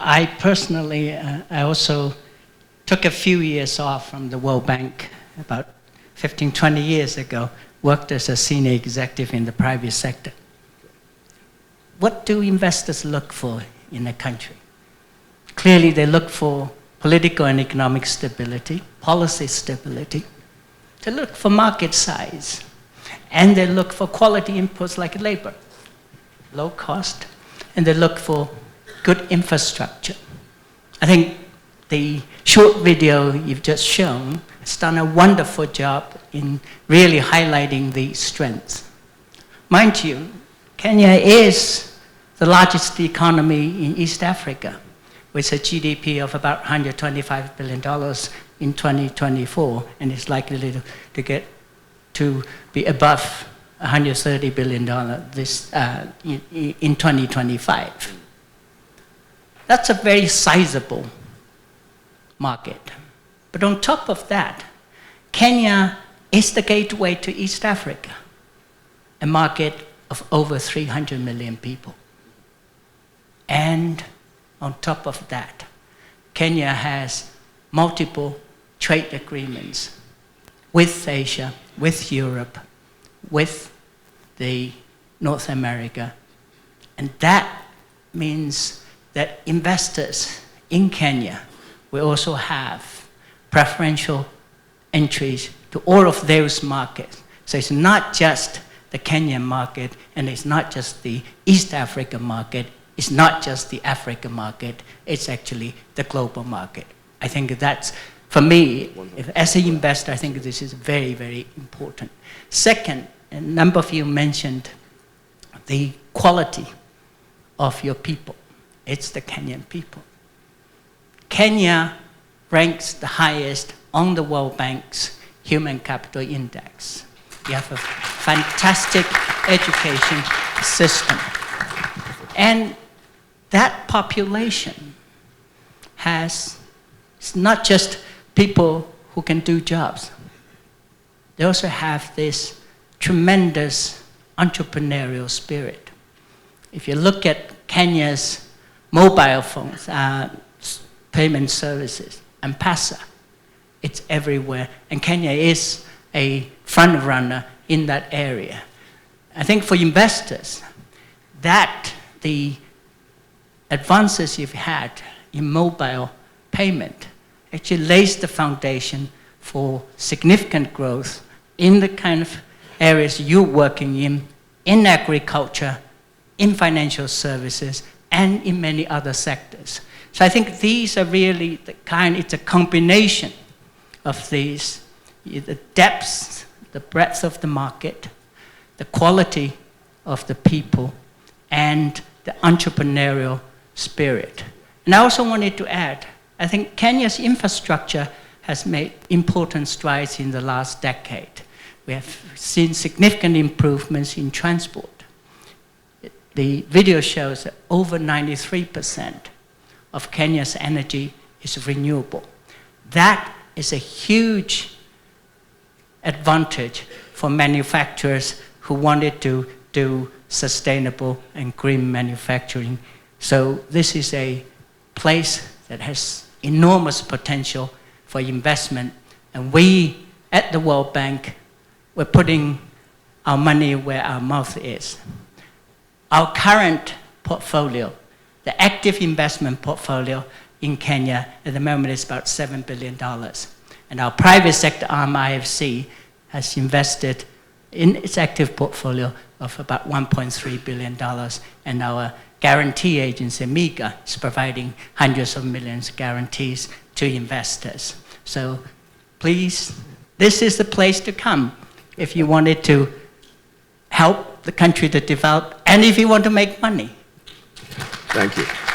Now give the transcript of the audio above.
I personally, I also took a few years off from the World Bank about 15, 20 years ago, worked as a senior executive in the private sector. What do investors look for in a country? Clearly, they look for political and economic stability, policy stability. They look for market size. And they look for quality inputs like labor, low cost. And they look for good infrastructure. I think the short video you've just shown has done a wonderful job in really highlighting these strengths. Mind you, Kenya is the largest economy in East Africa, with a GDP of about $125 billion in 2024, and it's likely to get to be above $130 billion in 2025. That's a very sizable market. But on top of that, Kenya is the gateway to East Africa, a market of over 300 million people. And on top of that, Kenya has multiple trade agreements with Asia, with Europe, with the North America. And that means that investors in Kenya will also have preferential entries to all of those markets. So it's not just the Kenyan market, and it's not just the East African market, it's not just the African market, it's actually the global market. I think that's, for me, as an investor, I think this is very, very important. Second, a number of you mentioned the quality of your people. It's the Kenyan people. Kenya ranks the highest on the World Bank's Human Capital Index. We have a fantastic education system. And that population has, it's not just people who can do jobs. They also have this tremendous entrepreneurial spirit. If you look at Kenya's mobile phones, payment services, M-Pesa, it's everywhere. And Kenya is a front runner in that area. I think for investors, that the advances you've had in mobile payment actually lays the foundation for significant growth in the kind of areas you're working in agriculture, in financial services, and in many other sectors. So I think these are really the kind, it's a combination of these, the depth, the breadth of the market, the quality of the people, and the entrepreneurial spirit. And I also wanted to add, I think Kenya's infrastructure has made important strides in the last decade. We have seen significant improvements in transport. The video shows that over 93% of Kenya's energy is renewable. That is a huge advantage for manufacturers who wanted to do sustainable and green manufacturing. So this is a place that has enormous potential for investment. And we, at the World Bank, we're putting our money where our mouth is. Our current portfolio, the active investment portfolio in Kenya at the moment is about $7 billion. And our private sector arm, IFC, has invested in its active portfolio of about $1.3 billion. And our guarantee agency, MIGA, is providing hundreds of millions guarantees to investors. So please, this is the place to come if you wanted to help the country to develop and if you want to make money. Thank you.